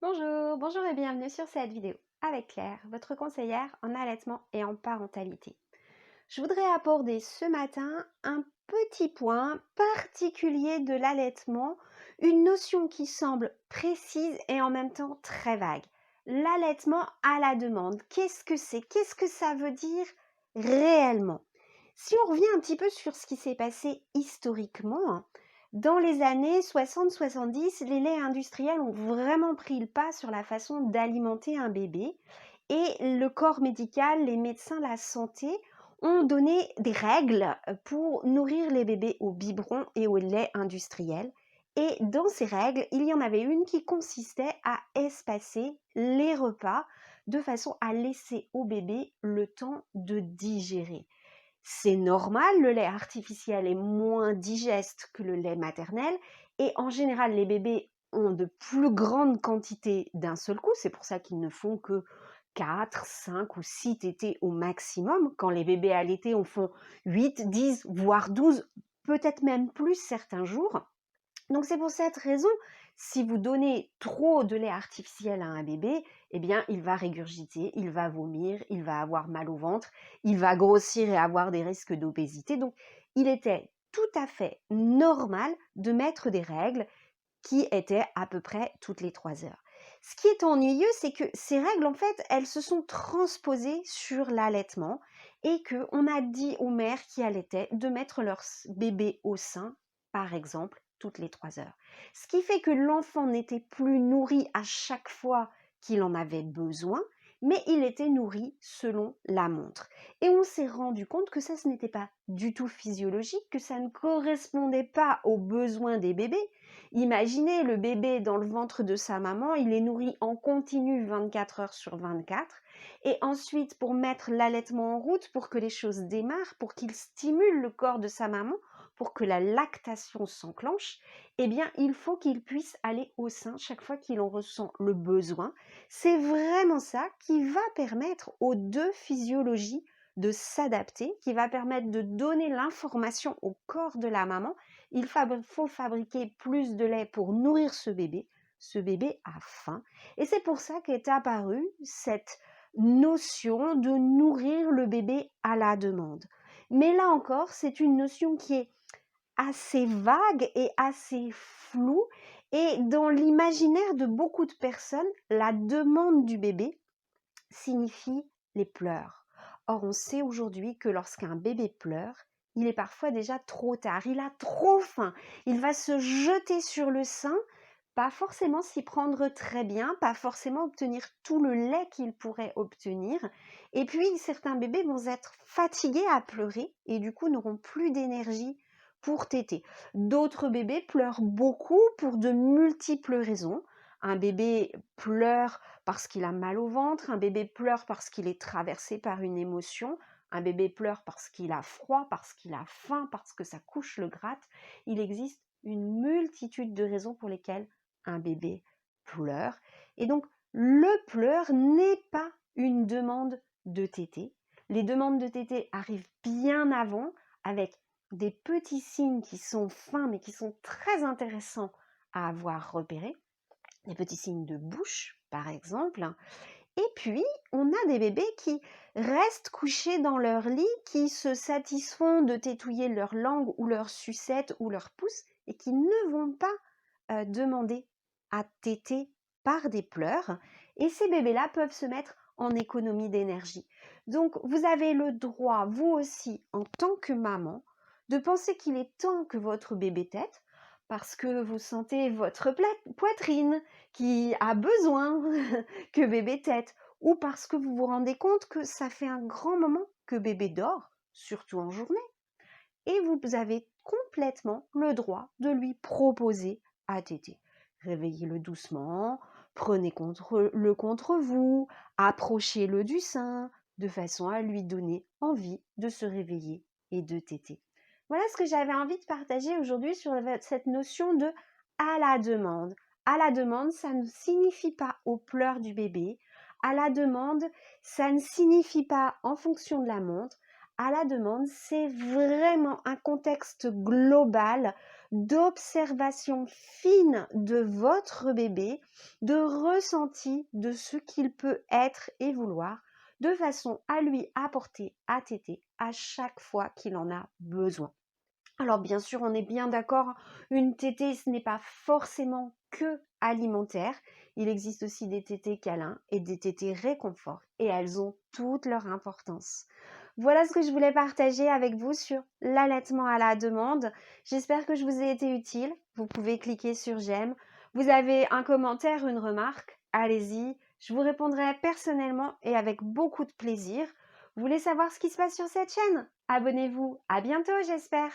Bonjour et bienvenue sur cette vidéo avec Claire, votre conseillère en allaitement et en parentalité. Je voudrais aborder ce matin un petit point particulier de l'allaitement, une notion qui semble précise et en même temps très vague. L'allaitement à la demande, qu'est-ce que c'est? Qu'est-ce que ça veut dire réellement? Si on revient un petit peu sur ce qui s'est passé historiquement, dans les années 60-70, les laits industriels ont vraiment pris le pas sur la façon d'alimenter un bébé et le corps médical, les médecins, la santé ont donné des règles pour nourrir les bébés au biberon et au lait industriel. Et dans ces règles, il y en avait une qui consistait à espacer les repas de façon à laisser au bébé le temps de digérer. C'est normal, le lait artificiel est moins digeste que le lait maternel et en général, les bébés ont de plus grandes quantités d'un seul coup. C'est pour ça qu'ils ne font que 4, 5 ou 6 tétés au maximum. Quand les bébés allaités en font 8, 10, voire 12, peut-être même plus certains jours. Donc c'est pour cette raison, si vous donnez trop de lait artificiel à un bébé, eh bien il va régurgiter, il va vomir, il va avoir mal au ventre, il va grossir et avoir des risques d'obésité. Donc il était tout à fait normal de mettre des règles qui étaient à peu près toutes les 3 heures. Ce qui est ennuyeux, c'est que ces règles, en fait, elles se sont transposées sur l'allaitement et qu'on a dit aux mères qui allaitaient de mettre leur bébé au sein, par exemple, toutes les 3 heures. Ce qui fait que l'enfant n'était plus nourri à chaque fois qu'il en avait besoin, mais il était nourri selon la montre. Et on s'est rendu compte que ça, ce n'était pas du tout physiologique, que ça ne correspondait pas aux besoins des bébés. Imaginez le bébé dans le ventre de sa maman, il est nourri en continu 24 heures sur 24 et ensuite pour mettre l'allaitement en route, pour que les choses démarrent, pour qu'il stimule le corps de sa maman, pour que la lactation s'enclenche, eh bien il faut qu'il puisse aller au sein chaque fois qu'il en ressent le besoin. C'est vraiment ça qui va permettre aux deux physiologies de s'adapter, qui va permettre de donner l'information au corps de la maman. Il faut fabriquer plus de lait pour nourrir ce bébé. Ce bébé a faim. Et c'est pour ça qu'est apparue cette notion de nourrir le bébé à la demande. Mais là encore, c'est une notion qui est assez vague et assez floue. Et dans l'imaginaire de beaucoup de personnes, la demande du bébé signifie les pleurs. Or, on sait aujourd'hui que lorsqu'un bébé pleure, il est parfois déjà trop tard, il a trop faim, il va se jeter sur le sein, pas forcément s'y prendre très bien, pas forcément obtenir tout le lait qu'il pourrait obtenir. Et puis, certains bébés vont être fatigués à pleurer et du coup n'auront plus d'énergie pour téter. D'autres bébés pleurent beaucoup pour de multiples raisons. Un bébé pleure parce qu'il a mal au ventre, un bébé pleure parce qu'il est traversé par une émotion, un bébé pleure parce qu'il a froid, parce qu'il a faim, parce que sa couche le gratte. Il existe une multitude de raisons pour lesquelles un bébé pleure. Et donc, le pleur n'est pas une demande de tétée. Les demandes de tétée arrivent bien avant, avec des petits signes qui sont fins, mais qui sont très intéressants à avoir repérés. Des petits signes de bouche, par exemple. Et puis, on a des bébés qui restent couchés dans leur lit, qui se satisfont de tétouiller leur langue ou leur sucette ou leur pouce et qui ne vont pas demander à téter par des pleurs. Et ces bébés-là peuvent se mettre en économie d'énergie. Donc, vous avez le droit, vous aussi, en tant que maman, de penser qu'il est temps que votre bébé tète parce que vous sentez votre poitrine qui a besoin que bébé tète, ou parce que vous vous rendez compte que ça fait un grand moment que bébé dort, surtout en journée, et vous avez complètement le droit de lui proposer à téter. Réveillez-le doucement, prenez le contre vous, approchez-le du sein, de façon à lui donner envie de se réveiller et de téter. Voilà ce que j'avais envie de partager aujourd'hui sur cette notion de à la demande. À la demande, ça ne signifie pas aux pleurs du bébé. À la demande, ça ne signifie pas en fonction de la montre. À la demande, c'est vraiment un contexte global d'observation fine de votre bébé, de ressenti de ce qu'il peut être et vouloir, de façon à lui apporter à téter à chaque fois qu'il en a besoin. Alors bien sûr, on est bien d'accord, une tétée, ce n'est pas forcément que alimentaire. Il existe aussi des tétées câlins et des tétées réconfort et elles ont toute leur importance. Voilà ce que je voulais partager avec vous sur l'allaitement à la demande. J'espère que je vous ai été utile. Vous pouvez cliquer sur j'aime. Vous avez un commentaire, une remarque, allez-y. Je vous répondrai personnellement et avec beaucoup de plaisir. Vous voulez savoir ce qui se passe sur cette chaîne? Abonnez-vous. À bientôt, j'espère.